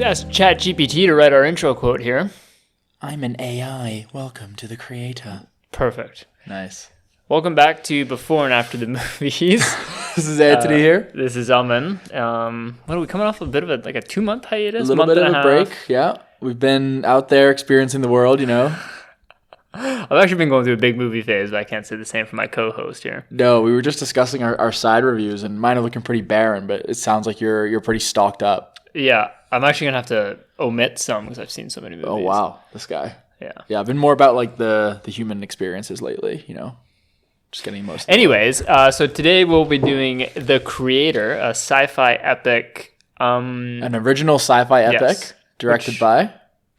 Ask ChatGPT to write our intro quote here. I'm an AI. Welcome to the creator. Perfect. Nice. Welcome back to Before and After the Movies. This is Anthony here. This is Alman. What are we coming off a bit of a 2-month hiatus? A little bit of a break. Yeah. We've been out there experiencing the world, you know. I've actually been going through a big movie phase, but I can't say the same for my co-host here. No, we were just discussing our side reviews, and mine are looking pretty barren, but it sounds like you're pretty stocked up. Yeah, I'm actually going to have to omit some because I've seen so many movies. Oh, wow. This guy. Yeah. Yeah, I've been more about like the human experiences lately, you know. Just getting most. Anyways, so today we'll be doing The Creator, a sci-fi epic. An original sci-fi epic, yes, directed by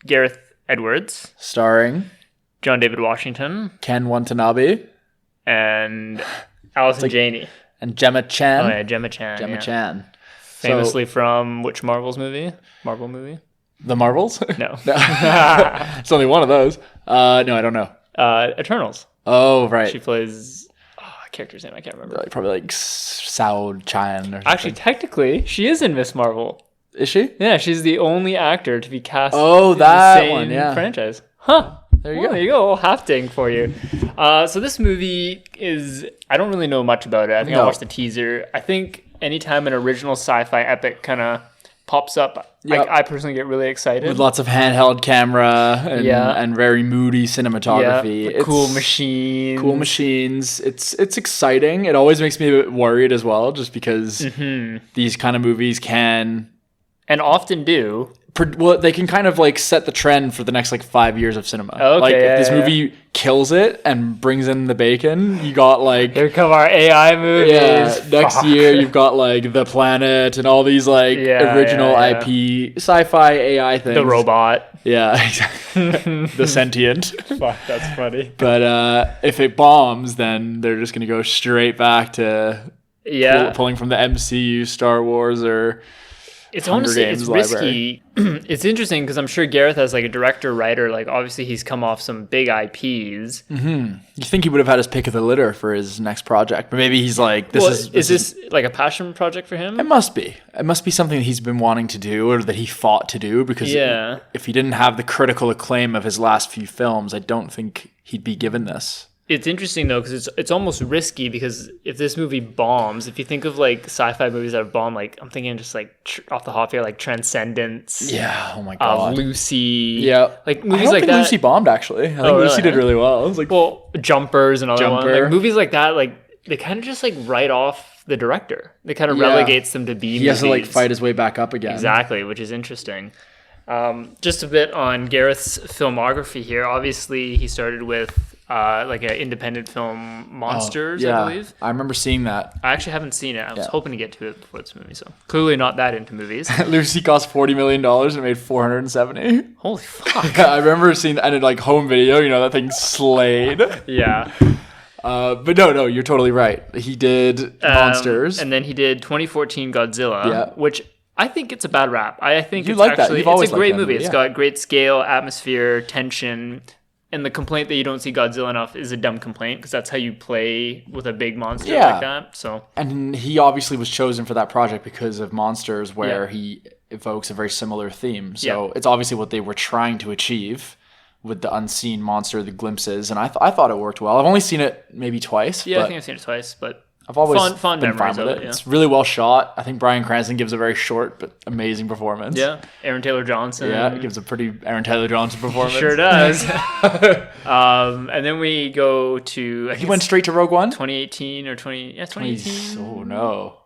Gareth Edwards, starring John David Washington, Ken Watanabe, and Allison Janney. And Gemma Chan. Oh yeah, Gemma Chan. Gemma Chan. Famously from which Marvel movie? The Marvels? No. It's only one of those. No, I don't know. Eternals. Oh, right. She plays a character's name I can't remember. Probably like Sao Chan or something. Actually, technically, she is in Miss Marvel. Is she? Yeah, she's the only actor to be cast in the same one, yeah. franchise. Huh. There you go. There you go. Half-ding for you. So this movie is... I don't really know much about it. I think I watched the teaser. I think anytime an original sci-fi epic kind of pops up, I personally get really excited. With lots of handheld camera and very moody cinematography. Yeah, cool machines. Cool machines. It's exciting. It always makes me a bit worried as well, just because these kind of movies can... And often do... Well, they can kind of like set the trend for the next 5 years of cinema. Okay, like if this movie kills it and brings in the bacon, you got here come our AI movies. Yeah, next year you've got The Planet and all these original IP sci-fi AI things. The robot. Yeah, exactly. The sentient. Fuck, that's funny. But if it bombs, then they're just gonna go straight back to pulling from the MCU, Star Wars, or it's Hunger honestly Games it's library. risky. It's interesting because I'm sure Gareth as a director writer, obviously he's come off some big IPs. You think he would have had his pick of the litter for his next project, but maybe he's is this a passion project for him? It must be. It must be something that he's been wanting to do or that he fought to do, because if he didn't have the critical acclaim of his last few films, I don't think he'd be given this. It's interesting though because it's almost risky, because if this movie bombs, if you think of sci-fi movies that have bombed, I'm thinking just off the hop here, Transcendence. Yeah. Oh my god. Lucy. Yeah. Movies I don't like think that. Lucy bombed actually. I think Lucy did really well. It was Jumpers and all that one. Movies like that, they kind of just write off the director. They kind of relegates them to B movies. He has to fight his way back up again. Exactly, which is interesting. Just a bit on Gareth's filmography here. Obviously, he started with an independent film, Monsters, I believe. I remember seeing that. I actually haven't seen it. I was hoping to get to it before this movie, so clearly not that into movies. Lucy cost $40 million and it made $470. Holy fuck. I remember seeing that in home video, that thing slayed. Yeah. But no, you're totally right. He did Monsters. And then he did 2014 Godzilla, which I think it's a bad rap. I think it's a great movie. It's got great scale, atmosphere, tension. And the complaint that you don't see Godzilla enough is a dumb complaint, because that's how you play with a big monster like that. So, and he obviously was chosen for that project because of Monsters, where he evokes a very similar theme. So it's obviously what they were trying to achieve with the unseen monster, the glimpses. And I thought it worked well. I've only seen it maybe twice. Yeah, I think I've seen it twice, but I've always fun been memories fine with of it. Yeah. It's really well shot. I think Bryan Cranston gives a very short but amazing performance. Yeah, Aaron Taylor Johnson. Yeah, gives a pretty Aaron Taylor Johnson performance. Sure does. And then we go to... He went straight to Rogue One? 2018 or 2018. Oh, no.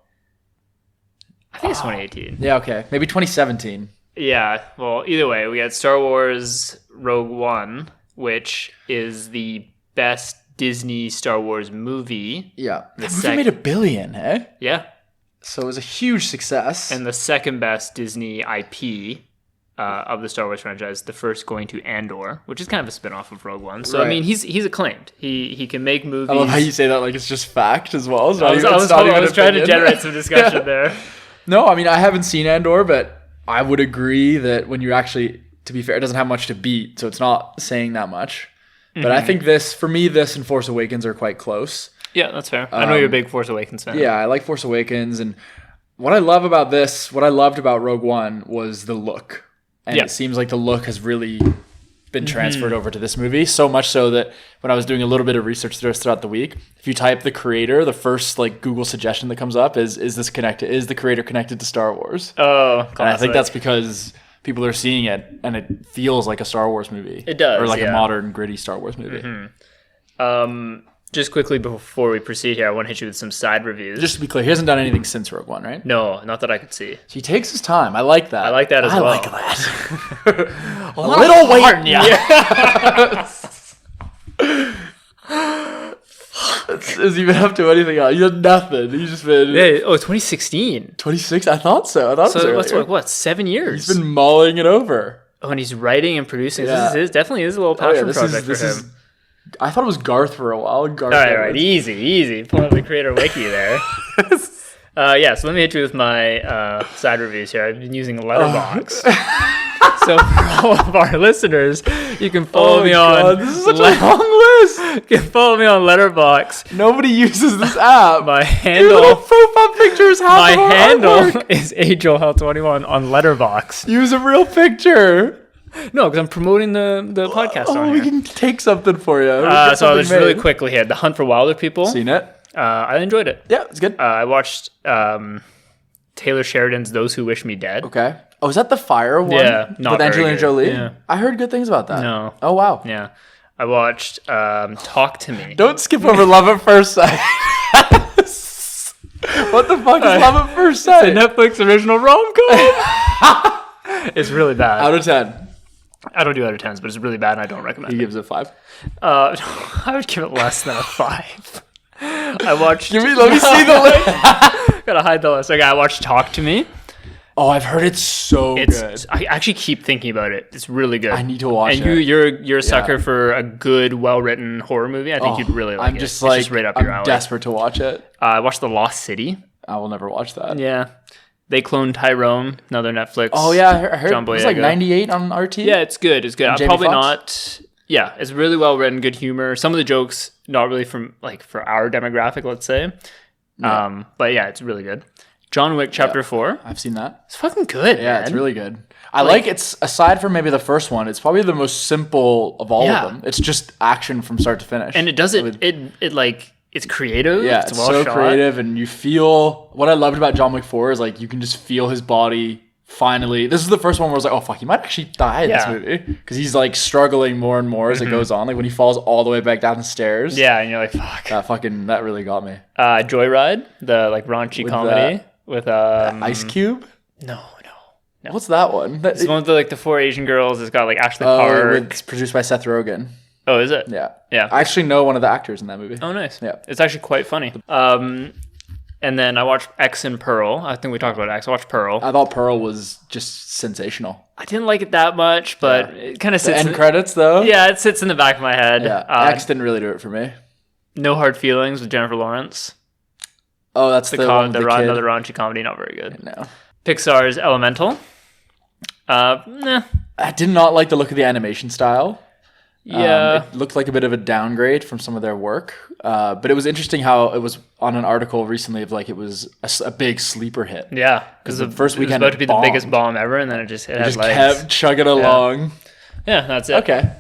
I think it's 2018. Yeah, okay. Maybe 2017. Yeah, well, either way, we got Star Wars Rogue One, which is the best Disney Star Wars movie. Yeah. The movie made $1 billion, eh? Yeah. So it was a huge success. And the second best Disney IP of the Star Wars franchise, the first going to Andor, which is kind of a spin-off of Rogue One. So, I mean, he's acclaimed. He can make movies. I love how you say that like it's just fact as well. So I was trying to generate some discussion there. No, I mean, I haven't seen Andor, but I would agree that when you actually, to be fair, it doesn't have much to beat, so it's not saying that much. But I think this and Force Awakens are quite close. Yeah, that's fair. I know you're a big Force Awakens fan. Yeah, I like Force Awakens. And what I loved about Rogue One was the look. and it seems like the look has really been transferred over to this movie. So much so that when I was doing a little bit of research throughout the week, if you type the creator, the first like Google suggestion that comes up is the creator connected to Star Wars? Oh, classic. And I think that's because people are seeing it and it feels like a Star Wars movie. It does, or like a modern gritty Star Wars movie. Just quickly before we proceed here, I want to hit you with some side reviews. Just to be clear, he hasn't done anything since Rogue One, right? No, not that I could see. So he takes his time. I like that. I like that as well. I like that. a little waiting, Has he been up to anything else? He's done nothing. He's just been... Yeah, 2016. 26? I thought so. I thought so it was earlier. What, 7 years? He's been mulling it over. Oh, and he's writing and producing. Yeah. This definitely is a little passion project for him. I thought it was Garth for a while. Gareth All right, easy. Pull up the creator wiki there. So let me hit you with my side reviews here. I've been using Letterboxd. So for all of our listeners, you can follow me on... This is such a long list! You can follow me on Letterboxd. Nobody uses this app. My handle... Your profile picture is half of our artwork. Is AJoel21 on Letterboxd. Use a real picture. No, because I'm promoting the podcast on here. We can take something for you. So I was really quickly here. The Hunt for Wilder People. Seen it? I enjoyed it. Yeah, it's good. I watched Taylor Sheridan's Those Who Wish Me Dead. Okay. Oh, is that the fire one? Yeah, not with Angelina Jolie? Yeah. I heard good things about that. No. Oh, wow. Yeah. I watched Talk to Me. Don't skip over Love at First Sight. What the fuck is Love at First Sight? It's a Netflix original rom-com. It's really bad. Out of 10. I don't do out of 10s, but it's really bad and I don't recommend it. He gives it 5? I would give it less than a 5. I watched... Let me see the list. Gotta hide the list. Okay, I watched Talk to Me. Oh, I've heard it's so good. I actually keep thinking about it. It's really good. I need to watch it. And you're a sucker for a good, well-written horror movie. I think you'd really like it. It's just right up your alley. I'm desperate to watch it. I watched The Lost City. I will never watch that. Yeah. They Cloned Tyrone, another Netflix. Oh, yeah. I heard it was like 98 on RT. Yeah, it's good. It's good. I'm probably not... Yeah, it's really well written, good humor. Some of the jokes, not really from, like, for our demographic, let's say. Yeah. But yeah, it's really good. John Wick Chapter 4. I've seen that. It's fucking good, Yeah, man. It's really good. I like it's, aside from maybe the first one, it's probably the most simple of all of them. It's just action from start to finish. And it does it, it's creative. Yeah, it's well shot. Creative, and you feel... What I loved about John Wick 4 is, like, you can just feel his body... Finally, this is the first one where I was like, oh, fuck, he might actually die in this movie. Because he's, like, struggling more and more as it goes on. Like, when he falls all the way back down the stairs. Yeah, and you're like, fuck. That really got me. Joyride, the, like, raunchy comedy. With, Ice Cube? No. What's that one? It's one with, the 4 Asian girls. It's got, like, Ashley Park. It's produced by Seth Rogen. Oh, is it? Yeah. Yeah. I actually know one of the actors in that movie. Oh, nice. Yeah. It's actually quite funny. And then I watched X and Pearl. I think we talked about X. I watched Pearl. I thought Pearl was just sensational. I didn't like it that much, but it kind of sits... The end credits, though? Yeah, it sits in the back of my head. Yeah. X didn't really do it for me. No Hard Feelings with Jennifer Lawrence. Oh, that's the one with the kid. Another raunchy comedy, not very good. No. Pixar's Elemental. Nah. I did not like the look of the animation style. Yeah. It looked like a bit of a downgrade from some of their work. But it was interesting how it was on an article recently of like it was a big sleeper hit. Yeah. Because the first weekend it was about to be the biggest bomb ever, and then it just kept chugging along. Yeah, that's it. Okay.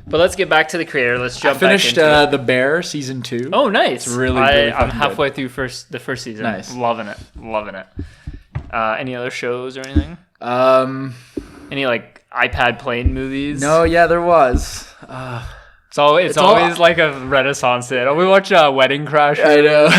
But let's get back to the creator. Let's jump back into it. I finished The Bear season 2. Oh, nice. It's really I'm halfway through the first season. Nice. Loving it. Any other shows or anything? Any like iPad playing movies? No, yeah, there was. It's always like a renaissance hit. We watch Wedding Crashers. I know.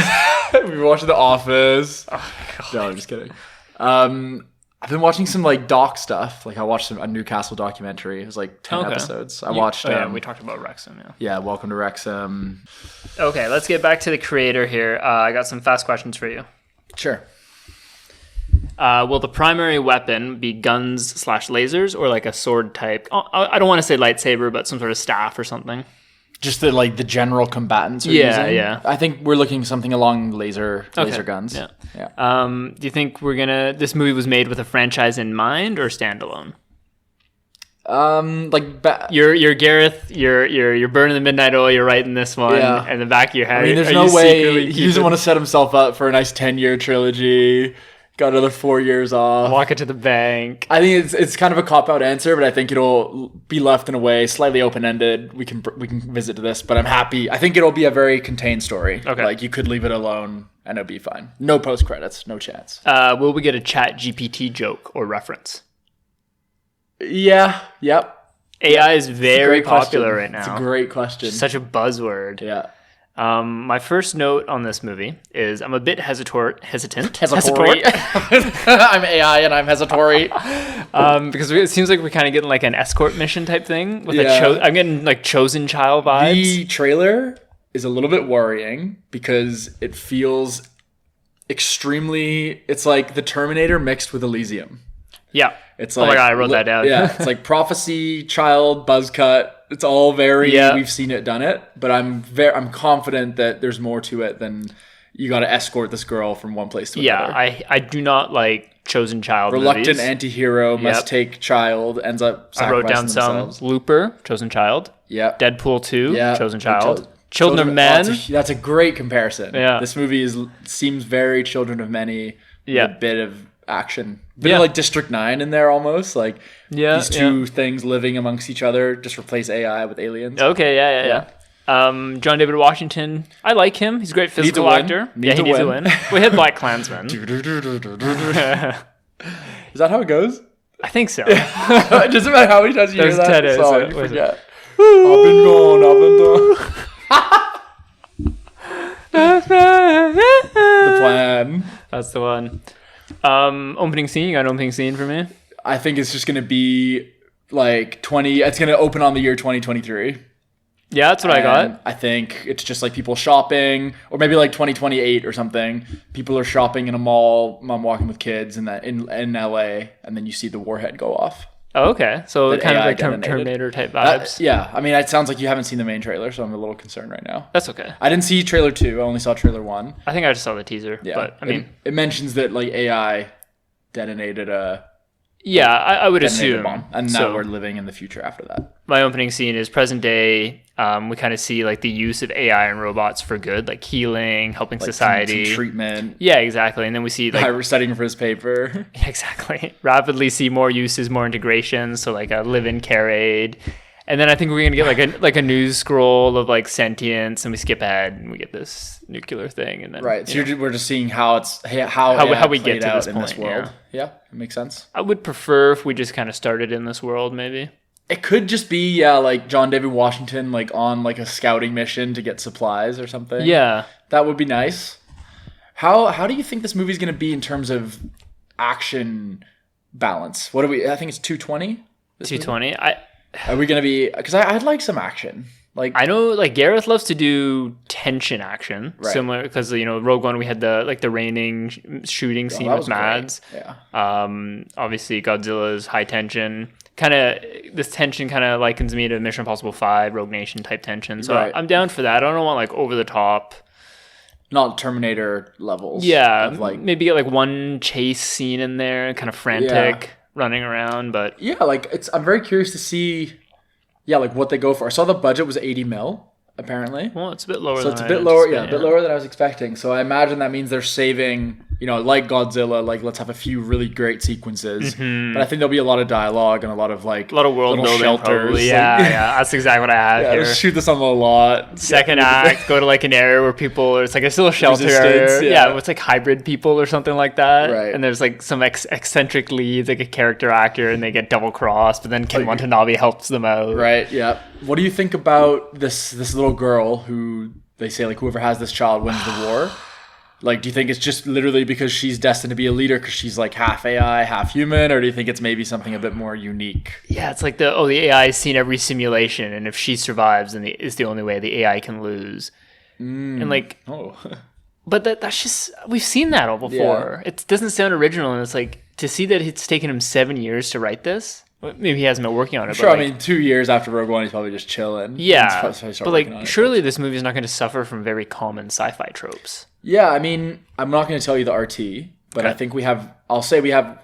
We were watching The Office. Oh, God. No, I'm just kidding. I've been watching some like doc stuff. Like I watched a Newcastle documentary. It was like 10 episodes. I watched. We talked about Wrexham. Yeah, Welcome to Wrexham. Okay, let's get back to the creator here. I got some fast questions for you. Sure. Will the primary weapon be guns/lasers or like a sword type? I don't want to say lightsaber, but some sort of staff or something. Just the general combatants are using? Yeah. I think we're looking something along laser guns. Yeah. Do you think this movie was made with a franchise in mind or standalone? You're Gareth, you're burning the midnight oil, you're writing this one in the back of your head. I mean, there's no way he doesn't want to set himself up for a nice 10-year trilogy. got another 4 years off. Walk it to the bank. I think it's kind of a cop-out answer, but I think it'll be left in a way slightly open-ended. We can visit to this, but I'm happy. I think it'll be a very contained story. Okay. Like, you could leave it alone and it'll be fine. No post-credits, no chance. Will we get a Chat GPT joke or reference? Yeah. Yep. AI is very popular right now. It's a great question. Such a buzzword. Yeah. My first note on this movie is I'm a bit hesitant. Hesitatory. I'm AI and I'm hesitatory. Because it seems like we're kind of getting like an escort mission type thing. With I'm getting like chosen child vibes. The trailer is a little bit worrying because it feels extremely... It's like the Terminator mixed with Elysium. Yeah. It's like, oh my God, I wrote that down. Yeah, it's like prophecy, child, buzz cut. It's all very, we've seen it, done it. But I'm confident that there's more to it than you got to escort this girl from one place to another. Yeah, I do not like chosen child Reluctant movies. anti-hero must take child, ends up sacrificing I wrote down themselves. some. Looper, chosen child. Yeah. Deadpool 2, chosen child. Children of Men. That's a great comparison. Yeah. This movie seems very Children of Many. Yeah. With a bit of action. Bit of like District 9 in there almost. Like these two things living amongst each other. Just replace AI with aliens. Okay, yeah. John David Washington. I like him. He's a great physical actor. He needs to win. We had Black Klansman. Is that how it goes? I think so. Just about how many times you hear that tennis, song, you forget. I've been gone. The plan. That's the one. Opening scene. You got an opening scene for me? I think it's just going to be like it's going to open on the year 2023. Yeah, that's what I got. I think it's just like people shopping, or maybe like 2028 or something. People are shopping in a mall. I'm walking with kids in LA, and then you see the warhead go off. Oh, okay. So kind of like Terminator type vibes. Yeah. I mean, it sounds like you haven't seen the main trailer, so I'm a little concerned right now. That's okay. I didn't see trailer 2. I only saw trailer 1. I think I just saw the teaser. Yeah. But I mean, it mentions that like AI detonated a... Yeah, I would assume. Bomb, and now we're living in the future after that. My opening scene is present day. We kind of see like the use of AI and robots for good, like healing, helping society. Some treatment. Yeah, exactly. And then we see like... we're studying for his paper. Yeah, exactly. Rapidly see more uses, more integrations. So like a live-in care aid. And then I think we're going to get like a news scroll of like sentience, and we skip ahead and we get this nuclear thing. And then so we're just seeing how we get to this world. Yeah, it makes sense. I would prefer if we just kind of started in this world, maybe. It could just be like John David Washington like on like a scouting mission to get supplies or something. Yeah, that would be nice. How do you think this movie's going to be in terms of action balance? What are we? I think it's 220. 220. Are we going to be... Because I'd like some action. Like I know, like Gareth loves to do tension action, similar because Rogue One we had the raining shooting scene with Mads. Great. Yeah. Obviously Godzilla's high tension. This tension kind of likens me to Mission Impossible 5, Rogue Nation type tension. So I'm down for that. I don't want like over the top. Not Terminator levels. Yeah, maybe get like one chase scene in there, kind of frantic. Running around, but I'm very curious to see like what they go for. I saw the budget was 80 mil apparently. Well, it's a bit lower. So it's a bit lower, a bit lower than I was expecting. So I imagine that means they're saving, like Godzilla, like let's have a few really great sequences. Mm-hmm. But I think there'll be a lot of dialogue and a lot of world building, shelters. Probably. Yeah, that's exactly what I have here. Shoot this on the lot. Second act, go to like an area where it's like a still a shelter area. Yeah, it's like hybrid people or something like that. Right. And there's like some eccentric leads, like a character actor, and they get double crossed. But then Ken Watanabe helps them out. Right. Yeah. What do you think about this little girl who they say like whoever has this child wins the war? Like, do you think it's just literally because she's destined to be a leader because she's like half AI, half human, or do you think it's maybe something a bit more unique? Yeah, it's like the AI has seen every simulation, and if she survives, then it's the only way the AI can lose. And like, but that's just we've seen that all before. Yeah. It doesn't sound original, and it's like to see that it's taken him 7 years to write this. Maybe he hasn't been working on it. Sure, I mean, 2 years after Rogue One, he's probably just chilling. Yeah, but like, surely this movie is not going to suffer from very common sci-fi tropes. Yeah, I mean, I'm not going to tell you the RT, but I think we have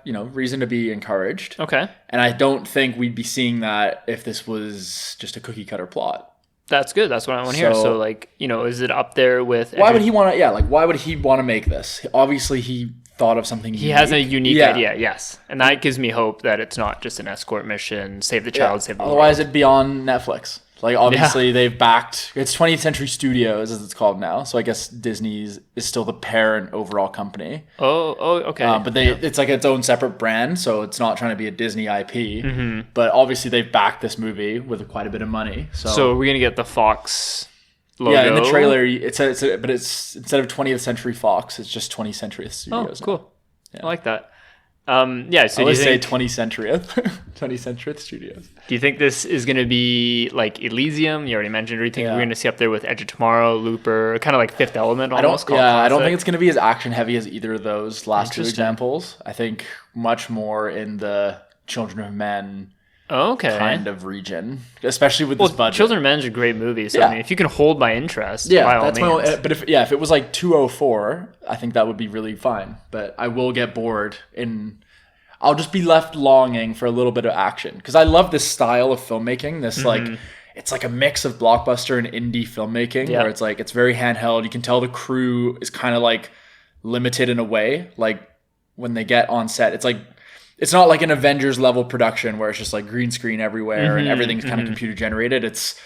reason to be encouraged. Okay. And I don't think we'd be seeing that if this was just a cookie cutter plot. That's good. That's what I want to hear. So, like, is it up there with... Why would he want to... Yeah, like, why would he want to make this? Obviously, he thought of something He has a unique idea, yes. And that gives me hope that it's not just an escort mission, save the child, save the world. Otherwise, it'd be on Netflix. Like, obviously, they've backed... It's 20th Century Studios, as it's called now. So I guess Disney is still the parent overall company. Oh, okay. But it's like its own separate brand, so it's not trying to be a Disney IP. Mm-hmm. But obviously, they've backed this movie with quite a bit of money. So are we going to get the Fox logo? Yeah, in the trailer, it's instead of 20th Century Fox, it's just 20th Century Studios. Oh, cool. Yeah. I like that. So I always say 20th Century Studios. Do you think this is going to be like Elysium? You already mentioned. Or do you think we're going to see up there with Edge of Tomorrow, Looper, kind of like Fifth Element almost? I don't think it's going to be as action heavy as either of those last two examples. I think much more in the Children of Men kind of region, especially with this budget. Children of Men is a great movie. So I mean, if you can hold my interest, by all means. But if it was like 204, I think that would be really fine. But I will get bored I'll just be left longing for a little bit of action because I love this style of filmmaking. This it's like a mix of blockbuster and indie filmmaking where it's like it's very handheld. You can tell the crew is kind of like limited in a way. Like when they get on set, it's like. It's not like an Avengers level production where it's just like green screen everywhere and everything's kind of computer generated. It's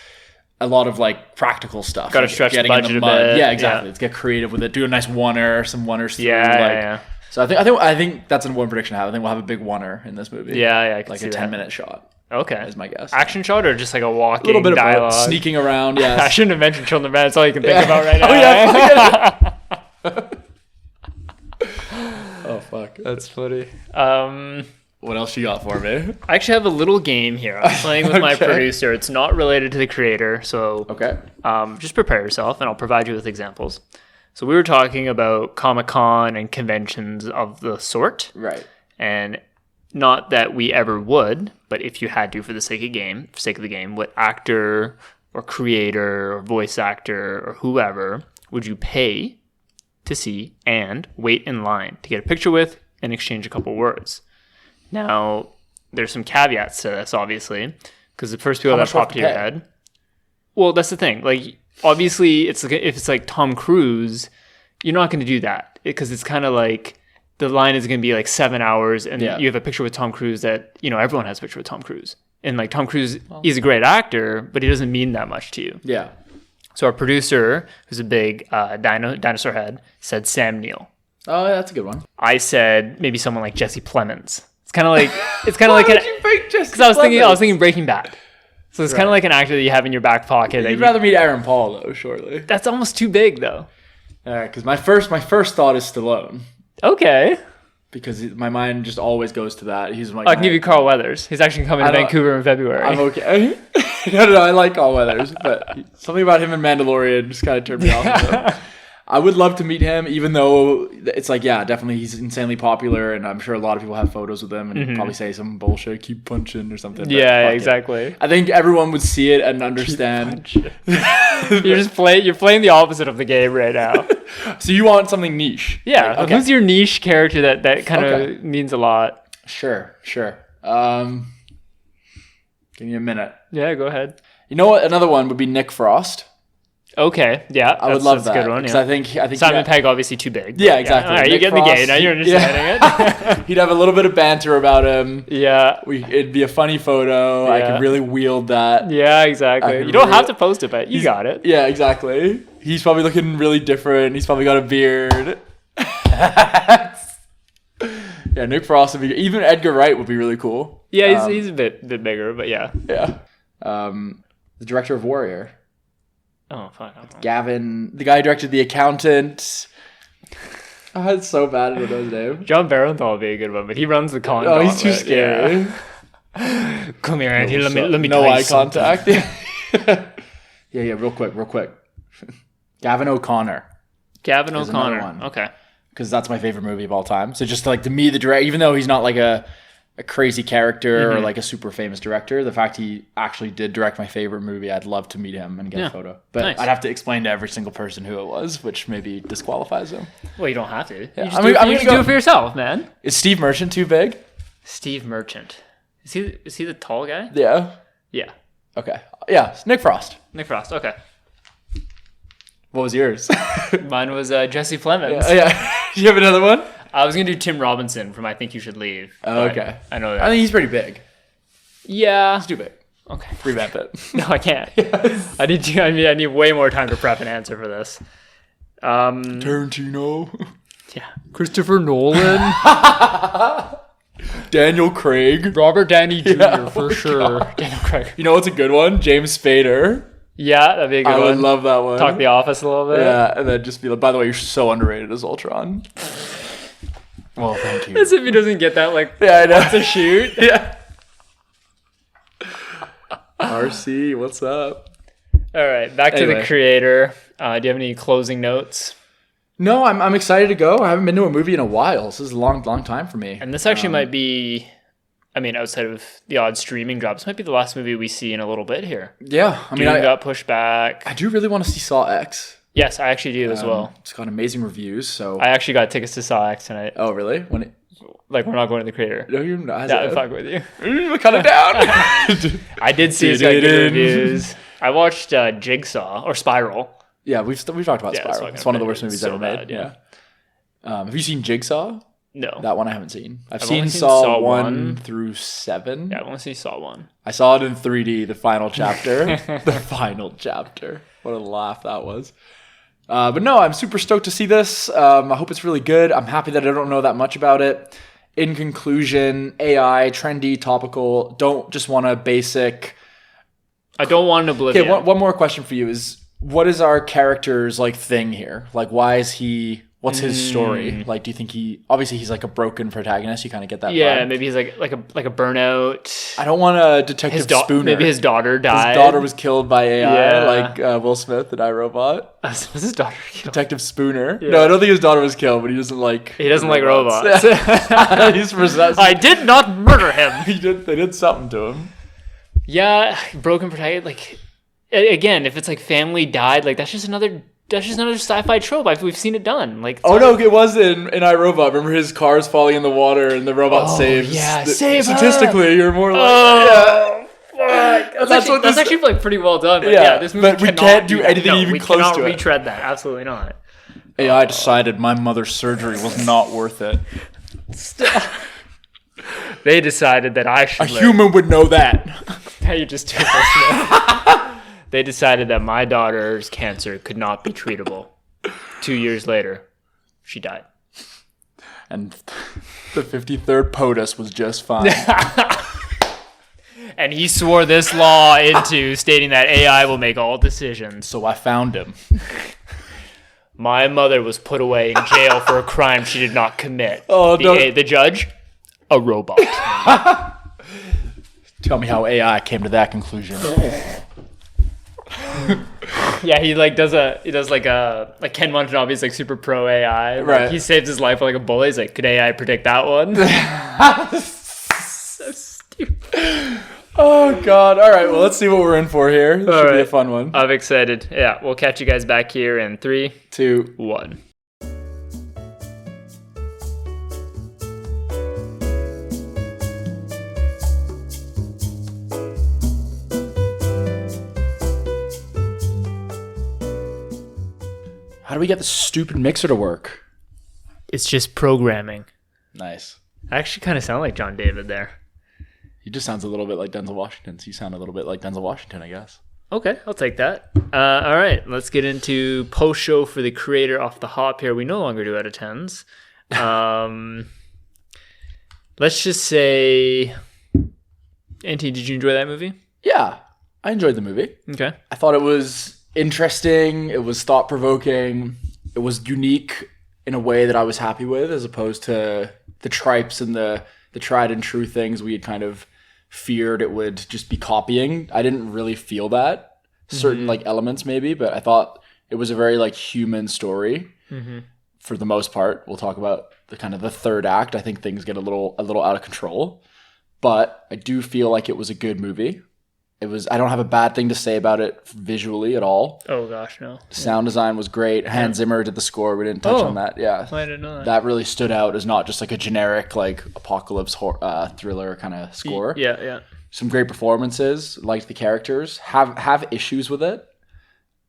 a lot of like practical stuff. Got to stretch the budget a bit. Yeah, exactly. Let's get creative with it. Do a nice some oneers through. Yeah. So I think that's one prediction I have. I think we'll have a big oneer in this movie. Yeah. I can like see a 10-minute shot. Okay. Is my guess. Action shot or just like a walking little bit dialogue? Of sneaking around, yeah. I shouldn't have mentioned Children of Men. That's all you can think about right now. Oh, yeah. Oh, fuck. That's funny. What else you got for me? I actually have a little game here. I'm playing with my producer. It's not related to the creator, so just prepare yourself, and I'll provide you with examples. So we were talking about Comic-Con and conventions of the sort. Right. And not that we ever would, but if you had to for the sake of the game, what actor or creator or voice actor or whoever would you pay to see and wait in line to get a picture with and exchange a couple words? Now, there's some caveats to this, obviously, because the first people that pop to your head. Well, that's the thing. Like, obviously, if it's like Tom Cruise, you're not going to do that because it's kind of like the line is going to be like 7 hours, and you have a picture with Tom Cruise that everyone has a picture with Tom Cruise, and like Tom Cruise, he's a great actor, but he doesn't mean that much to you. Yeah. So our producer, who's a big dinosaur head, said Sam Neill. Oh, yeah, that's a good one. I said maybe someone like Jesse Plemons. It's kind of like because I was thinking Breaking Bad. So it's kind of like an actor that you have in your back pocket. You'd rather meet Aaron Paul though, shortly. That's almost too big though. Because my first thought is Stallone. Okay. Because my mind just always goes to that. He's like I can give you Carl Weathers. He's actually coming to Vancouver in February. I'm okay. No, I like Carl Weathers, but something about him in Mandalorian just kind of turned me off. I would love to meet him, even though it's like, definitely he's insanely popular, and I'm sure a lot of people have photos with him and probably say some bullshit, keep punching or something. Yeah, exactly. I think everyone would see it and understand. You're playing the opposite of the game right now. So you want something niche? Yeah. Like, who's your niche character that kind of means a lot? Sure. Give me a minute. Yeah, go ahead. You know what? Another one would be Nick Frost. Okay, yeah, I would love that. That's a good one. Yeah. I think Simon Pegg obviously too big. Yeah, exactly. All right, you're getting the game now. You're understanding it. He'd have a little bit of banter about him. Yeah, it'd be a funny photo. Yeah. I could really wield that. Yeah, exactly. You don't have to post it, but you got it. Yeah, exactly. He's probably looking really different. He's probably got a beard. Yeah, Nick Frost would be. Even Edgar Wright would be really cool. Yeah, he's a bit bigger, but yeah. Yeah. The director of Warrior. Oh, fuck. I don't know. Gavin, the guy who directed The Accountant. Oh, it's so bad I don't know his name. John Barenthal would be a good one, but he runs the con. Oh, he's too scary. Yeah. Come here, Andy. Let me no tell eye you contact. Yeah, real quick. Gavin O'Connor. Gavin O'Connor. Okay. Because that's my favorite movie of all time. So just like to me, the director, even though he's not like a crazy character or like a super famous director, the fact he actually did direct my favorite movie, I'd love to meet him and get a photo. But I'd have to explain to every single person who it was, which maybe disqualifies him. Well, you don't have to. Yeah. You just do it for yourself, man. Is Steve Merchant too big? Steve Merchant. Is he the tall guy? Yeah. Yeah. Okay. Yeah, Nick Frost. Nick Frost. Okay. What was yours? Mine was Jesse Plemons. Yeah. Do you have another one? I was gonna do Tim Robinson from I Think You Should Leave. Oh, okay. I know that. I think he's pretty big. Yeah. He's too big. Okay. Revamp it. No, I can't. Yes. I need way more time to prep an answer for this. Tarantino. Yeah. Christopher Nolan. Daniel Craig. Robert Downey Jr. For sure. God. Daniel Craig. You know what's a good one? James Spader. Yeah, that'd be a good one. I would love that one. Talk The Office a little bit. Yeah, and then just be like, by the way, you're so underrated as Ultron. Well, thank you. As if he doesn't get that, like, I know. once a shoot. Yeah. RC, what's up? All right, back to the creator. Do you have any closing notes? No, I'm excited to go. I haven't been to a movie in a while. This is a long time for me. And this actually might be, I mean, outside of the odd streaming drops, might be the last movie we see in a little bit here. Yeah, I mean, I got pushed back. I do really want to see Saw X. Yes, I actually do as well. It's got amazing reviews. So I actually got tickets to Saw X tonight. Oh, really? Like, we're not going to the creator. No, you're not. Yeah, I'm fucking with you. You're kind of down. I did see it's got good reviews. I watched Jigsaw or Spiral. Yeah, we've talked about Spiral. It's one of the worst movies ever made. Yeah. Have you seen Jigsaw? No. That one I haven't seen. I've seen Saw 1 through 7. Yeah, I've only seen Saw 1. I saw it in 3D, the final chapter. The final chapter. What a laugh that was. But no, I'm super stoked to see this. I hope it's really good. I'm happy that I don't know that much about it. In conclusion, AI, trendy, topical, don't just want a basic... I don't want an oblivion. Okay, one more question for you is, what is our character's like thing here? Like, why is he... What's his story? Like, do you think obviously he's like a broken protagonist? You kind of get that vibe. Maybe he's like a burnout. I don't want a Detective Spooner. Maybe his daughter died. His daughter was killed by AI, like Will Smith in iRobot. Was his daughter killed? Detective Spooner. Yeah. No, I don't think his daughter was killed, but he doesn't like... He doesn't like robots. He's possessed. I did not murder him. They did something to him. Yeah, broken protagonist. Like, again, if it's like family died, like that's just another sci-fi trope. We've seen it done. Like, no, it was in iRobot. Remember his car's falling in the water and the robot saves. Yeah, save her. Statistically, you're more like. Fuck. That's actually like pretty well done. But this movie but we can't do anything even close to it. We cannot retread that. Absolutely not. AI decided my mother's surgery was not worth it. Stop. They decided that I should. Human would know that. Now you just took us. They decided that my daughter's cancer could not be treatable. 2 years later, she died. And the 53rd POTUS was just fine. And he swore this law into stating that AI will make all decisions. So I found him. My mother was put away in jail for a crime she did not commit. The judge? A robot. Tell me how AI came to that conclusion. Yeah, he does Ken Watanabe's like super pro AI. Right. He saves his life like a bullet. He's like, could AI predict that one? So stupid. Oh God! All right, well, let's see what we're in for here. This should be a fun one. I'm excited. Yeah, we'll catch you guys back here in 3, 2, 1. How do we get this stupid mixer to work? It's just programming. Nice. I actually kind of sound like John David there. He just sounds a little bit like Denzel Washington. So you sound a little bit like Denzel Washington, I guess. Okay, I'll take that. All right, let's get into post-show for the creator off the hop here. We no longer do out of 10s. Let's just say... Auntie, did you enjoy that movie? Yeah, I enjoyed the movie. Okay. I thought it was interesting. It was thought-provoking. It was unique in a way that I was happy with, as opposed to the tropes and the tried and true things we had kind of feared it would just be copying. I didn't really feel that. Certain like elements maybe, but I thought it was a very like human story for the most part. We'll talk about the kind of the third act. I think things get a little out of control, but I do feel like it was a good movie. I don't have a bad thing to say about it visually at all. Oh gosh, no. Sound design was great. Hans Zimmer did the score. We didn't touch on that. Yeah. I didn't know that. That really stood out as not just like a generic like apocalypse thriller kind of score. Yeah. Some great performances. Liked the characters. Have issues with it,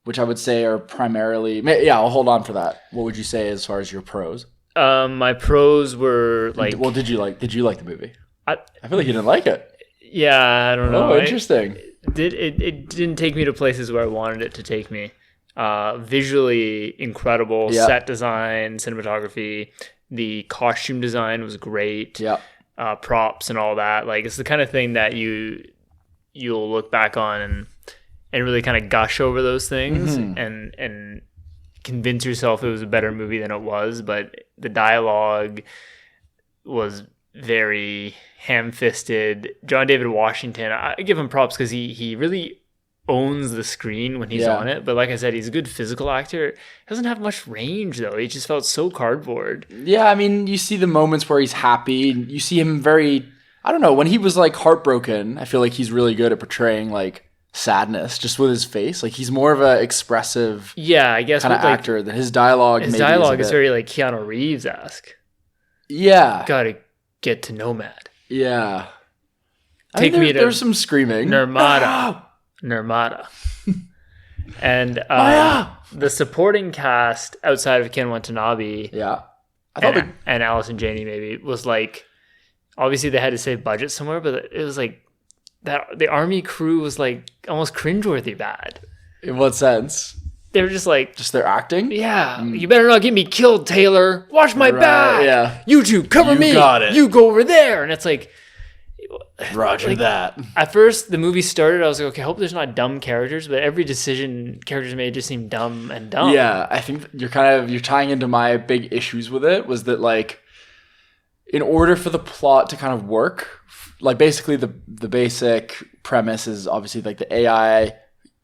which I would say are primarily... Yeah, I'll hold on for that. What would you say as far as your pros? My pros were like. Well, did you like the movie? I feel like you didn't like it. Yeah, I don't know. Oh, interesting. It didn't take me to places where I wanted it to take me. Visually incredible, set design, cinematography, the costume design was great. Yeah. Props and all that. Like, it's the kind of thing that you'll look back on and really kind of gush over those things and convince yourself it was a better movie than it was. But the dialogue was very ham-fisted. John David Washington, I give him props because he really owns the screen when he's on it. But like I said, he's a good physical actor. He doesn't have much range, though. He just felt so cardboard. Yeah, I mean, you see the moments where he's happy. You see him very... I don't know. When he was, like, heartbroken, I feel like he's really good at portraying, like, sadness just with his face. Like, he's more of an expressive I guess kind of actor than his dialogue. His dialogue is very, like, Keanu Reeves-esque. Yeah. Gotta get to Nomad. Yeah. Take me to... There's some screaming. Nirmada. And the supporting cast outside of Ken Watanabe and Allison Janney maybe was like, obviously they had to save budget somewhere, but it was like that the army crew was like almost cringeworthy bad. In what sense? They were just like... Just their acting? Yeah. You better not get me killed, Taylor. Watch my back. Yeah. You two, cover me. Got it. You go over there. And it's like... Roger that. At first, the movie started, I was like, okay, I hope there's not dumb characters, but every decision characters made just seemed dumb and dumb. Yeah, I think you're tying into my big issues with it, was that, like, in order for the plot to kind of work, like, basically the basic premise is obviously, like, the AI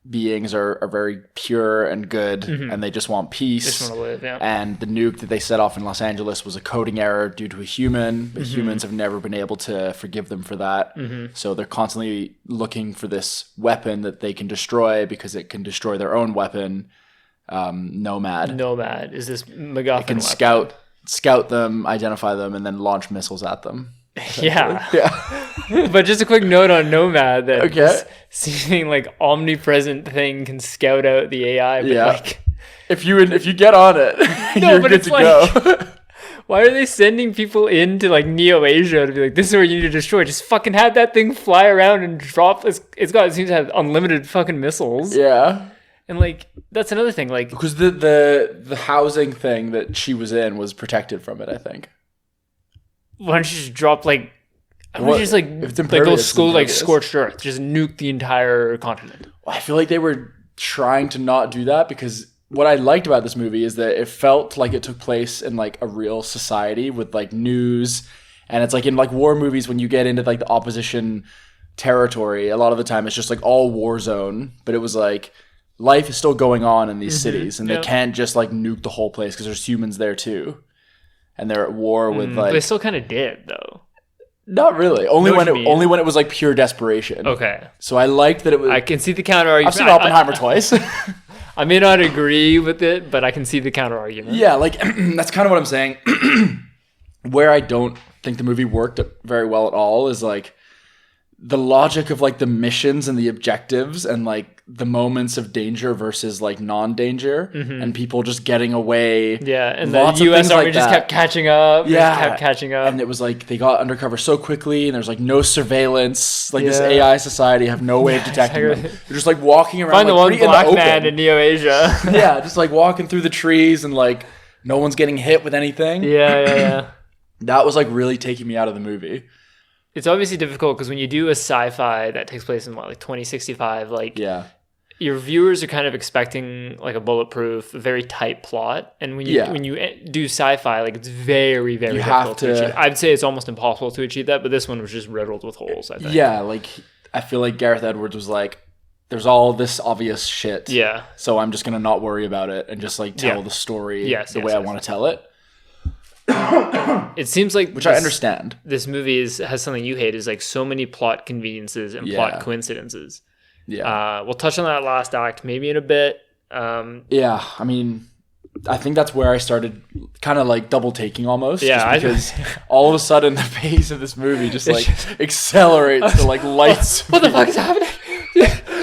beings are very pure and good, and they just want peace. Just want to live, yeah. And the nuke that they set off in Los Angeles was a coding error due to a human, but humans have never been able to forgive them for that. So they're constantly looking for this weapon that they can destroy because it can destroy their own weapon. Nomad is this MacGuffin. It can scout them, identify them, and then launch missiles at them. Yeah. But just a quick note on Nomad that this seeming like omnipresent thing can scout out the AI. But like, if you get on it, you're good to go. Why are they sending people into like Neo Asia to be like, this is where you need to destroy? Just fucking have that thing fly around and drop. It seems to have unlimited fucking missiles. Yeah. And like, that's another thing. Like, because the housing thing that she was in was protected from it, I think. Why don't you just drop like... Why don't you just like go school like scorched earth? Just nuke the entire continent. Well, I feel like they were trying to not do that, because what I liked about this movie is that it felt like it took place in like a real society with like news. And it's like in like war movies, when you get into like the opposition territory, a lot of the time it's just like all war zone. But it was like life is still going on in these cities, and they can't just like nuke the whole place because there's humans there too. And they're at war with like... They still kind of did, though. Not really. Only when it was like pure desperation. Okay. So I liked that it was... I can see the counter argument. I've seen Oppenheimer twice. I may not agree with it, but I can see the counter argument. Yeah, like that's kind of what I'm saying. Where I don't think the movie worked very well at all is like the logic of like the missions and the objectives and like the moments of danger versus like non-danger and people just getting away. Yeah, and the U.S. Army just kept catching up. Yeah, kept catching up. And it was like they got undercover so quickly, and there's like no surveillance. Like this AI society have no way of detecting them. They're just like walking around. Find like, the one black man in Neo Asia. Yeah, just like walking through the trees and like no one's getting hit with anything. Yeah. That was like really taking me out of the movie. It's obviously difficult because when you do a sci-fi that takes place in like 2065, like your viewers are kind of expecting like a bulletproof, very tight plot, and when you do sci-fi, like it's very, very difficult to achieve. I'd say it's almost impossible to achieve that, but this one was just riddled with holes, I think. Yeah, like I feel like Gareth Edwards was like, there's all this obvious shit. Yeah. So I'm just gonna not worry about it and just like tell the story the way I want to tell it. It seems like, which I understand, this movie has something you hate, is like so many plot conveniences and plot coincidences. We'll touch on that last act maybe in a bit. I mean, I think that's where I started kind of like double taking almost, because all of a sudden the pace of this movie just like accelerates to like lights. What the fuck is happening?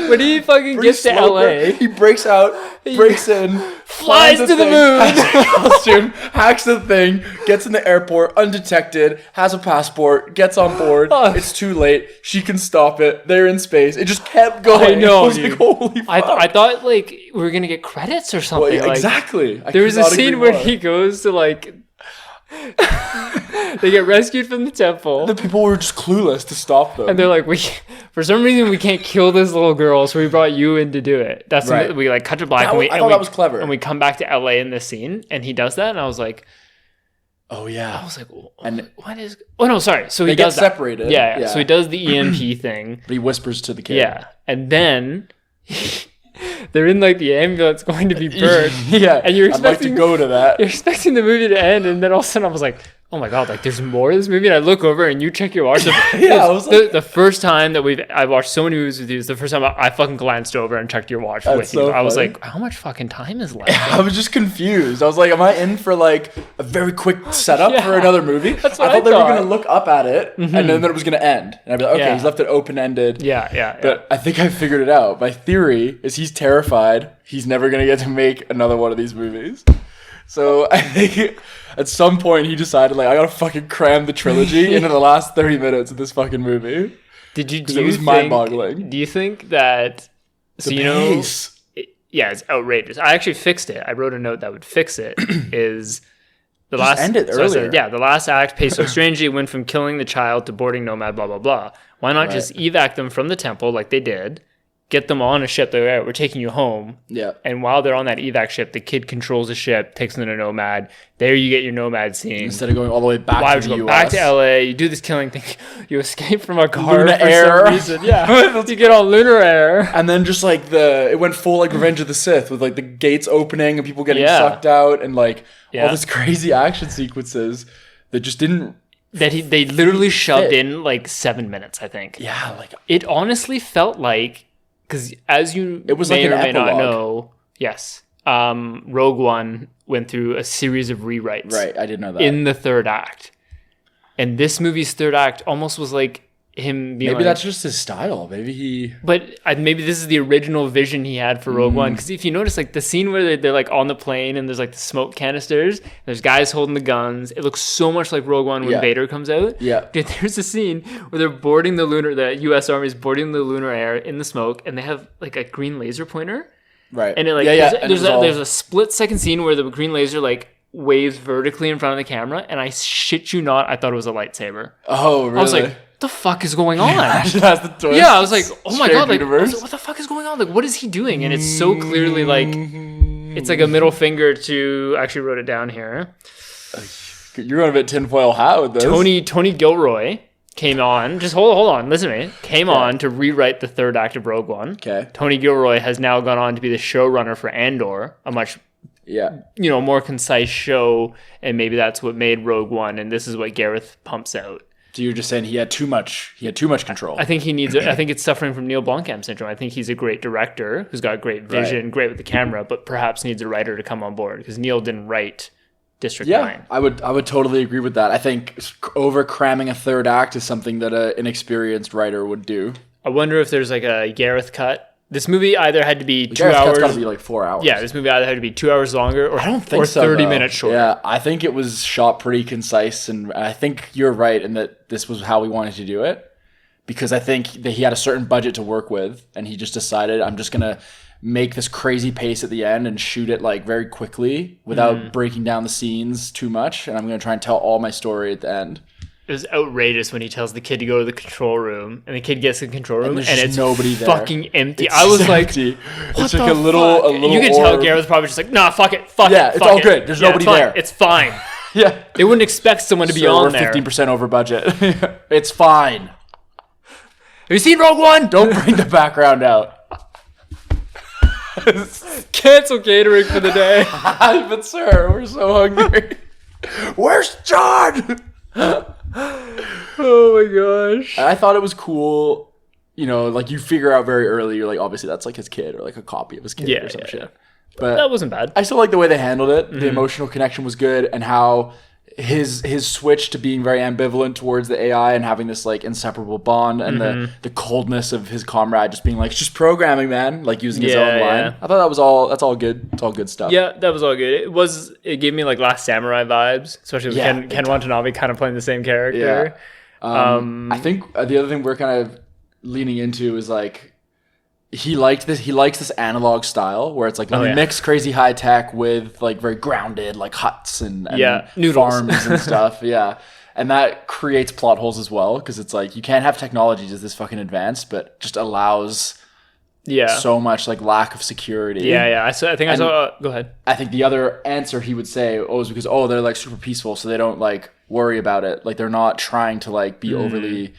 When he fucking gets to LA, he breaks in, flies to the moon. Costume, hacks the thing, gets in the airport undetected, has a passport, gets on board. It's too late. She can stop it. They're in space. It just kept going. I know. I was like, holy fuck. I thought like we were gonna get credits or something. Well, exactly. There was a scene where he goes to like. They get rescued from the temple. The people were just clueless to stop them. And they're like, for some reason, we can't kill this little girl, so we brought you in to do it. That's right. We like cut to black. I thought that was clever. And we come back to LA in this scene, and he does that, and I was like, oh yeah. I was like, what is? Oh no, sorry. So he does get separated. Yeah. So he does the EMP thing. But he whispers to the kid. Yeah, and then. They're in like the ambulance going to be burned. Yeah, and you're expecting I'd like to go to that. You're expecting the movie to end, and then all of a sudden I was like, "Oh my god! Like there's more of this movie." And I look over, and you check your watch. I was like, the first time that I've watched so many movies with you is the first time I fucking glanced over and checked your watch with you. I was like, "How much fucking time is left?" I was just confused. I was like, "Am I in for like a very quick setup for another movie?" That's what I thought they were gonna look up at it, and then it was gonna end, and I'd be like, "Okay, he's left it open ended." Yeah. But I think I figured it out. My theory is he's terrified. He's never gonna get to make another one of these movies. So I think at some point he decided, like, I gotta fucking cram the trilogy into the last 30 minutes of this fucking movie. It was mind-boggling. Do you think that... So the pace. It's outrageous. I actually fixed it. I wrote a note that would fix it. Is the last... end it earlier. The last act paced so strangely, went from killing the child to boarding Nomad, blah, blah, blah. Why not just evac them from the temple like they did? Get them on a ship. They're like, we're taking you home. Yeah. And while they're on that evac ship, the kid controls the ship, takes them to Nomad. There you get your Nomad scene. Instead of going all the way back to the US. Back to LA, you do this killing thing. You escape from a car Lunar for Air. some reason. Yeah. You get on Lunar Air. And then just like it went full like Revenge of the Sith with like the gates opening and people getting sucked out and like all this crazy action sequences that just didn't. They literally shoved in like 7 minutes, I think. Yeah. Like it honestly felt like. Because as you it was may like or may epilogue. not know, yes, Rogue One went through a series of rewrites. Right, I didn't know that. In the third act. And this movie's third act almost was like him being maybe that's just his style. Maybe he... But maybe this is the original vision he had for Rogue One. Because if you notice, like the scene where they're like on the plane and there's like the smoke canisters, there's guys holding the guns. It looks so much like Rogue One when Vader comes out. Yeah. Dude, there's a scene where they're boarding the U.S. Army is boarding the Lunar Air in the smoke, and they have like a green laser pointer. Right. And it like there's a split second scene where the green laser like waves vertically in front of the camera, and I shit you not, I thought it was a lightsaber. Oh, really? I was like, what the fuck is going on? That's the twist. Yeah, I was like, oh my god, like, universe. what the fuck is going on? Like, what is he doing? And it's so clearly like, it's like a middle finger to, I actually wrote it down here. You're going a bit tinfoil hat with this. Tony Gilroy came on, just hold on, listen to me, came on to rewrite the third act of Rogue One. Okay. Tony Gilroy has now gone on to be the showrunner for Andor, a much more concise show, and maybe that's what made Rogue One, and this is what Gareth pumps out. So you're just saying he had too much control. I think he needs I think it's suffering from Neil Blomkamp syndrome. I think he's a great director who's got great vision, great with the camera, but perhaps needs a writer to come on board because Neil didn't write District 9. I would totally agree with that. I think over cramming a third act is something that an inexperienced writer would do. I wonder if there's like a Gareth cut. This movie either had to be 2 Gareth hours. Cut's got to be like 4 hours. Yeah, this movie either had to be 2 hours longer or, I don't think or so, 30 though. minutes shorter. Yeah, I think it was shot pretty concise, and I think you're right in that this was how we wanted to do it, because I think that he had a certain budget to work with, and he just decided, I'm just going to make this crazy pace at the end and shoot it like very quickly without breaking down the scenes too much, and I'm going to try and tell all my story at the end. It was outrageous when he tells the kid to go to the control room, and the kid gets to the control room, and it's nobody there. Fucking empty. It's I was empty. Like, what it's the like a little You can tell Gareth was probably just like, nah, fuck it. Yeah, it's all good. There's nobody there. It's fine. Yeah. They wouldn't expect someone to be on there. We're 15% over budget. It's fine. Have you seen Rogue One? Don't bring the background out. Cancel catering for the day. But sir, we're so hungry. Where's John? Oh my gosh. I thought it was cool, like you figure out very early, you're like, obviously that's like his kid or like a copy of his kid or some shit. But that wasn't bad. I still like the way they handled it. The emotional connection was good, and how his switch to being very ambivalent towards the AI and having this like inseparable bond, and the coldness of his comrade just being like, it's just programming, man, like using his own line. I thought that's all good. It's all good stuff. Yeah, that was all good. It gave me like Last Samurai vibes, especially with Ken Watanabe kind of playing the same character. I think the other thing we're kind of leaning into is like, he likes this analog style where it's like, let me mix crazy high tech with like very grounded like huts and farms and stuff. Yeah. And that creates plot holes as well, because it's like, you can't have technology just this fucking advanced, but just allows so much like lack of security. I saw go ahead. I think the other answer he would say is because they're like super peaceful, so they don't like worry about it, like they're not trying to like be overly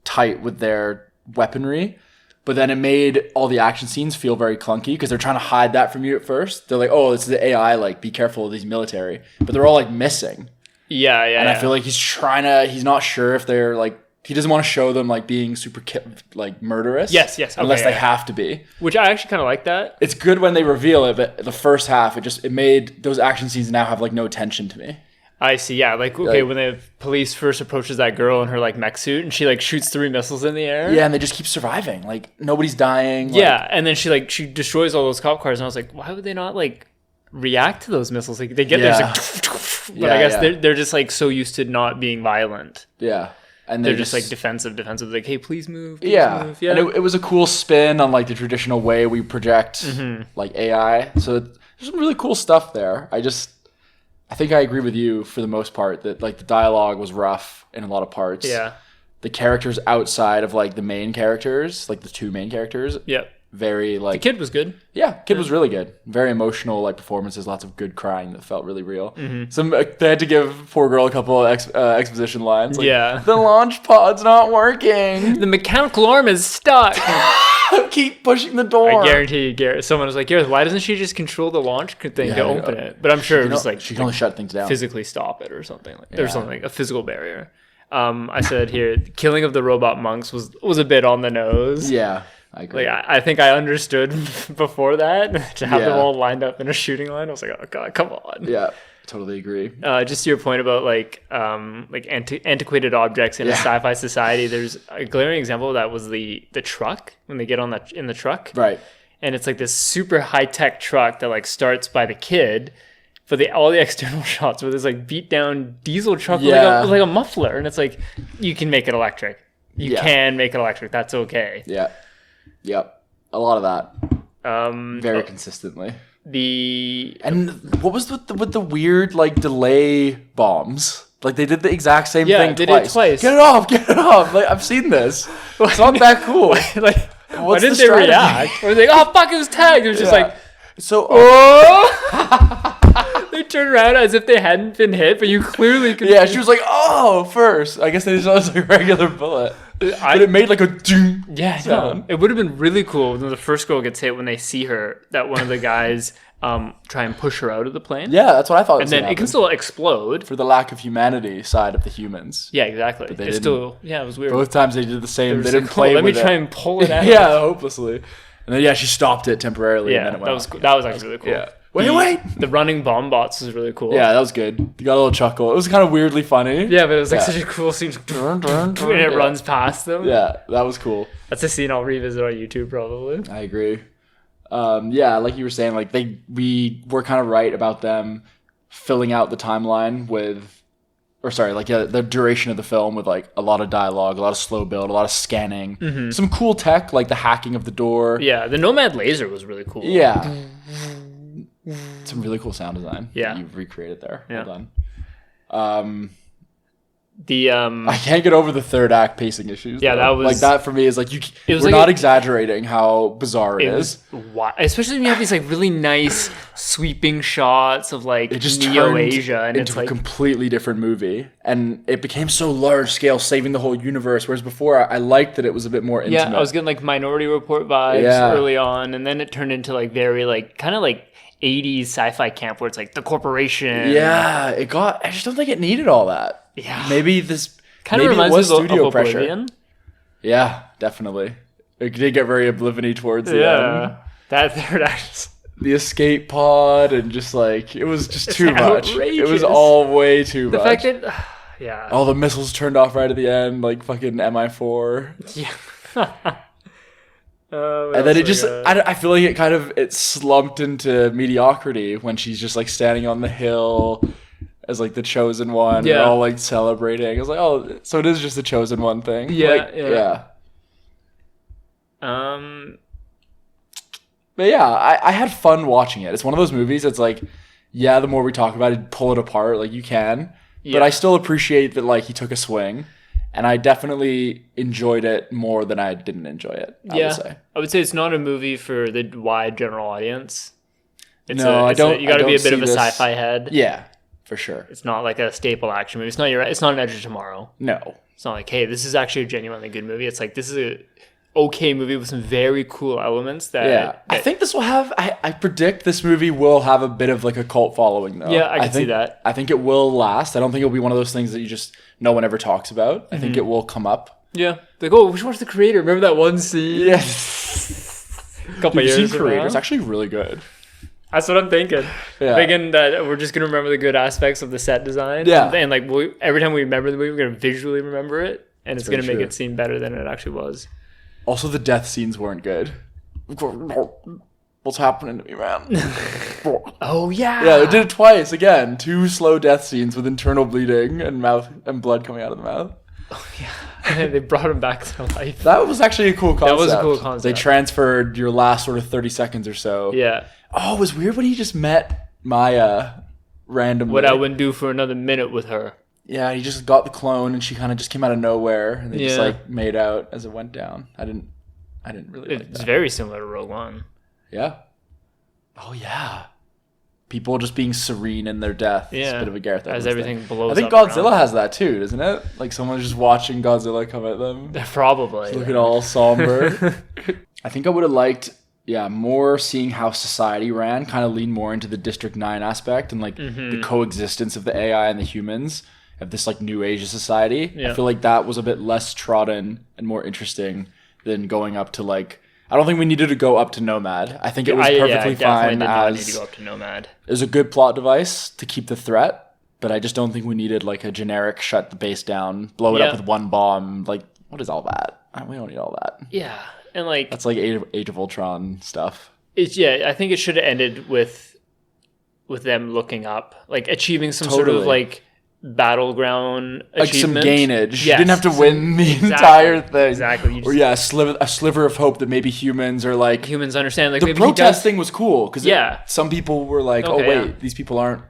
tight with their weaponry. But then it made all the action scenes feel very clunky because they're trying to hide that from you at first. They're like, oh, this is the AI, like, be careful of these military. But they're all, like, missing. And I feel like he's not sure if they're, like, he doesn't want to show them, like, being super, murderous. Yes. Unless they have to be. Which I actually kind of like that. It's good when they reveal it, but the first half, it made those action scenes now have, like, no tension to me. I see, yeah. Like, okay, when the police first approaches that girl in her, like, mech suit, and she, like, shoots 3 missiles in the air. Yeah, and they just keep surviving. Like, nobody's dying. Yeah, and then she destroys all those cop cars, and I was like, why would they not, like, react to those missiles? Like, they get there, it's like... But I guess they're just, like, so used to not being violent. Yeah. And they're just, like, defensive, like, hey, please move, move. And it was a cool spin on, like, the traditional way we project, like, AI. So there's some really cool stuff there. I think I agree with you for the most part that like the dialogue was rough in a lot of parts. Yeah. The characters outside of like the main characters, like the 2 main characters. Yeah. Very like... The kid was good. Yeah, kid was really good. Very emotional like performances, lots of good crying that felt really real. They had to give poor girl a couple of exposition lines. Like, the launch pod's not working. The mechanical arm is stuck. Keep pushing the door. I guarantee you, Gareth. Someone was like, Gareth, why doesn't she just control the launch thing to open it? But I'm sure it was like she can only shut things down. Physically stop it or something. Like there's something like a physical barrier. I said here, the killing of the robot monks was a bit on the nose. Yeah, I agree. Like I think I understood before that to have them all lined up in a shooting line. I was like, oh god, come on. Yeah. Totally agree. Just to your point about like antiquated objects in a sci-fi society, there's a glaring example of that was the truck when they get in the truck, right? And it's like this super high tech truck that like starts by the kid, but all the external shots where there's like beat down diesel truck with like a muffler, and it's like you can make it electric. You can make it electric. That's okay. Yeah. Yep. A lot of that. Very consistently. And what was with the weird like delay bombs? Like they did the exact same thing they twice. Did twice. Get it off! Like I've seen this. It's not that cool. Why didn't they react? Or they like, oh fuck, it was tagged. It was just like so. They turned around as if they hadn't been hit, but you clearly could. Yeah, she was like, "Oh!" First, I guess they just thought it was like a regular bullet, but it made like a doom. Yeah, sound. It would have been really cool when the first girl gets hit when they see her. That one of the guys try and push her out of the plane. Yeah, that's what I thought. And then it can still explode for the lack of humanity side of the humans. Yeah, exactly. But it was weird. Both times they did the same. They didn't play. Let me try and pull it out. Yeah, hopelessly. And then she stopped it temporarily. Yeah, and then it went that was actually really cool. Yeah. Wait! The running bomb bots was really cool. Yeah, that was good. You got a little chuckle. It was kind of weirdly funny. Yeah, but it was like such a cool scene. And it runs past them. Yeah, that was cool. That's a scene I'll revisit on YouTube probably. I agree. Yeah, like you were saying, like we were kind of right about them filling out the timeline the duration of the film with like a lot of dialogue, a lot of slow build, a lot of scanning, some cool tech like the hacking of the door. Yeah, the Nomad laser was really cool. Yeah. Some really cool sound design. Yeah, that you've recreated there. Yeah. Well done. I can't get over the third act pacing issues. Yeah, though. that was like that for me is like we're not exaggerating how bizarre it is. Especially when you have these like really nice sweeping shots of like Neo-Asia, and it's like a completely different movie, and it became so large scale, saving the whole universe. Whereas before, I liked that it was a bit more intimate. Yeah, I was getting like Minority Report vibes early on, and then it turned into like very like kind of like 80s sci-fi camp where it's like the corporation. Yeah, I just don't think it needed all that. Yeah. Maybe this kind of reminds me studio of pressure. Oblivion. Yeah, definitely. It did get very Oblivion-y towards the end. That third act. the escape pod and just like it was just too much. Outrageous. It was all way too much. The fact that yeah, all the missiles turned off right at the end, like fucking MI4. Yeah. And then it just, I feel like it slumped into mediocrity when she's just like standing on the hill as like the chosen one. Yeah. All like celebrating. I was like, oh, so it is just the chosen one thing. Yeah. Like, yeah. But yeah, I had fun watching it. It's one of those movies that's like, yeah, the more we talk about it, pull it apart, like you can. Yeah. But I still appreciate that like he took a swing. And I definitely enjoyed it more than I didn't enjoy it, I would say it's not a movie for the wide general audience. I don't. You got to be a bit of a sci-fi head. Yeah, for sure. It's not like a staple action movie. It's not an Edge of Tomorrow. No. It's not like, hey, this is actually a genuinely good movie. It's like, this is a okay movie with some very cool elements that I think this will have I predict this movie will have a bit of like a cult following though. Yeah, I can see that. I think it will last. I don't think it'll be one of those things that you just no one ever talks about. I think it will come up. Yeah. Like, oh, which one's the creator? Remember that one scene? Yes. A couple years ago. Creator. It's actually really good. That's what I'm thinking. Yeah. Thinking that we're just gonna remember the good aspects of the set design. Yeah. And like every time we remember the movie, we're gonna visually remember it, and it's gonna make it seem better than it actually was. Also, the death scenes weren't good. What's happening to me, man? Oh, yeah. Yeah, they did it twice. Again, 2 slow death scenes with internal bleeding and mouth and blood coming out of the mouth. Oh, yeah. And they brought him back to life. That was actually a cool concept. That was a cool concept. They transferred your last sort of 30 seconds or so. Yeah. Oh, it was weird when he just met Maya randomly. What I wouldn't do for another minute with her. Yeah, he just got the clone, and she kind of just came out of nowhere, and they just like made out as it went down. I didn't really. Like it's that. very similar to Rogue One. Yeah. Oh yeah. People just being serene in their death. Yeah. It's a bit of a Gareth Edwards as everything thing. blows up. I think Godzilla has that too, doesn't it? Like someone's just watching Godzilla come at them. Probably. Just looking all somber. I think I would have liked. Yeah, more seeing how society ran, kind of lean more into the District 9 aspect and like the coexistence of the AI and the humans of this like new age of society. Yeah. I feel like that was a bit less trodden and more interesting than going up to like, I don't think we needed to go up to Nomad. I think it was perfectly fine did not need to go up to Nomad. It was a good plot device to keep the threat, but I just don't think we needed like a generic shut the base down, blow it up with one bomb. Like, what is all that? We don't need all that. Yeah. And like that's like Age of Ultron stuff. I think it should have ended with them looking up, like achieving some sort of like battleground achievement. Like some gainage. Yes. You didn't have to win the entire thing. Exactly. Or a sliver of hope that maybe humans are like humans understand. Like the maybe protest thing was cool because some people were like, these people aren't.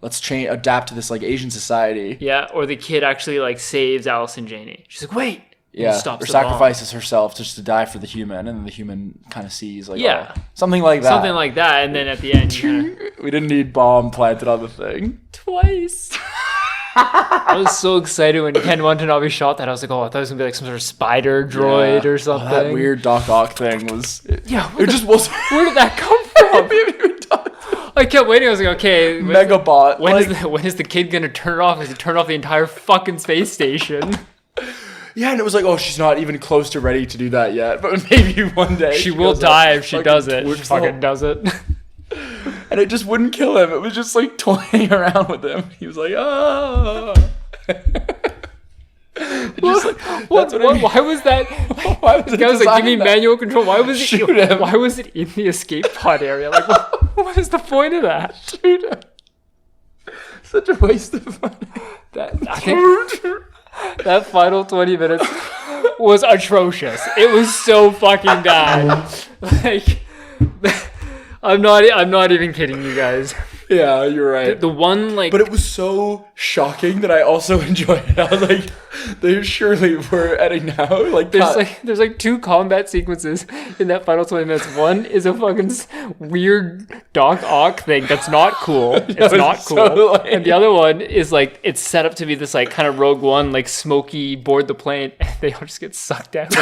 Let's adapt to this like Asian society. Yeah, or the kid actually like saves Allison Janney. She's like, wait. Yeah, or sacrifices herself just to die for the human, and then the human kind of sees like, something like that. Something like that, and then at the end, we didn't need bomb planted on the thing. Twice. I was so excited when Ken Watanabe shot that. I was like, I thought it was going to be like some sort of spider droid or something. That weird Doc Ock thing was... It just wasn't... Where did that come from? I kept waiting. I was like, okay... Megabot. When is the kid going to turn it off? Is he turn off the entire fucking space station? Yeah, and it was like, she's not even close to ready to do that yet. But maybe one day... She will die if she does it. She fucking does it. And it just wouldn't kill him. It was just like toying around with him. He was like, Why was that? Why was it? I was like, give me manual control. Why was it? Why was it in the escape pod area? Like, what is the point of that? Shoot him. Such a waste of money. I think that final 20 minutes was atrocious. It was so fucking bad. Like. I'm not even kidding you guys. Yeah, you're right. The one like, but it was so shocking that I also enjoyed it. I was like, they surely were editing now. Like, there's like 2 combat sequences in that final 20 minutes. One is a fucking weird Doc Ock thing that's not cool. It's not cool. So and the other one is like it's set up to be this like kind of Rogue One like smoky board the plane, and they all just get sucked out.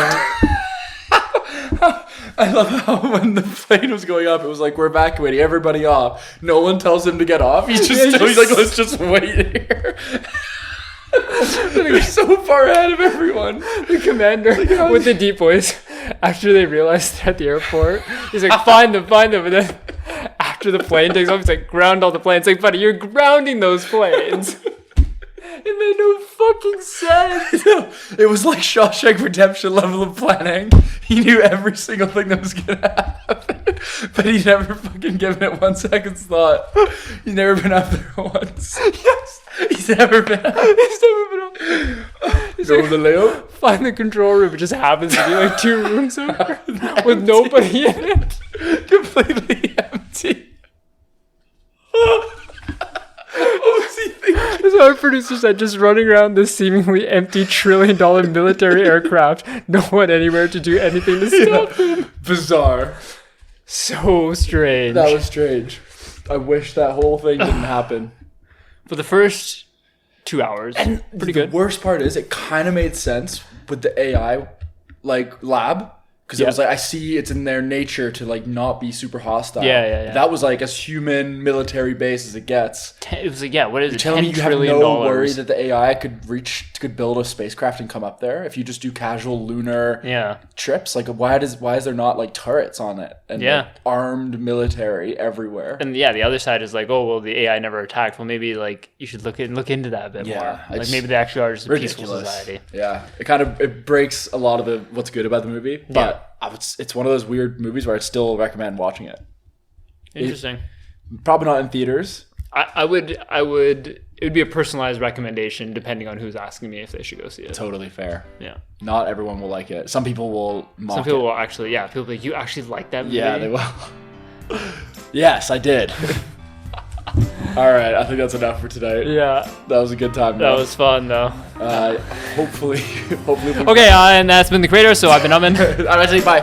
I love how when the plane was going up, it was like, we're evacuating, everybody off. No one tells him to get off. He's he's like, let's just wait here. They're so far ahead of everyone. The commander with the deep voice, after they realized they're at the airport, he's like, find them. And then after the plane takes off, he's like, ground all the planes. Like, buddy, you're grounding those planes. It made no fucking sense. It was like Shawshank Redemption level of planning. He knew every single thing that was gonna happen, but he never fucking given it 1 second's thought. He's never been up there once. Yes. He's never been up. He's like, the layout? Find the control room. It just happens to be like 2 rooms over with nobody in it. Completely empty. What was he thinking? That's what our producer said, just running around this seemingly empty $1 trillion military aircraft. No one anywhere to do anything to stop him. Bizarre. So strange. That was strange. I wish that whole thing didn't happen. For the first 2 hours, and pretty good. The worst part is it kind of made sense with the AI lab. Because it was like, I see it's in their nature to like not be super hostile. Yeah. That was like as human military base as it gets. It was like, what is it? Telling me you have no worry that the AI could build a spacecraft and come up there if you just do casual lunar trips. Like, why is there not like turrets on it and like, armed military everywhere? And the other side is like, oh well, the AI never attacked. Well, maybe like you should look into that a bit more. Like maybe they actually are just a peaceful society. Yeah, it breaks a lot of what's good about the movie, but. It's one of those weird movies where I'd still recommend watching it. Interesting. Probably not in theaters. I would. It would be a personalized recommendation depending on who's asking me if they should go see it. Totally fair. Yeah. Not everyone will like it. Some people will mock it. Some people will actually. Yeah. People will be like, you actually like that movie? Yeah, they will. Yes, I did. All right, I think that's enough for tonight. Yeah. That was a good time. That was fun, though. Hopefully. Okay, and that's been The Creator, so I've been Amin. I'm actually, bye.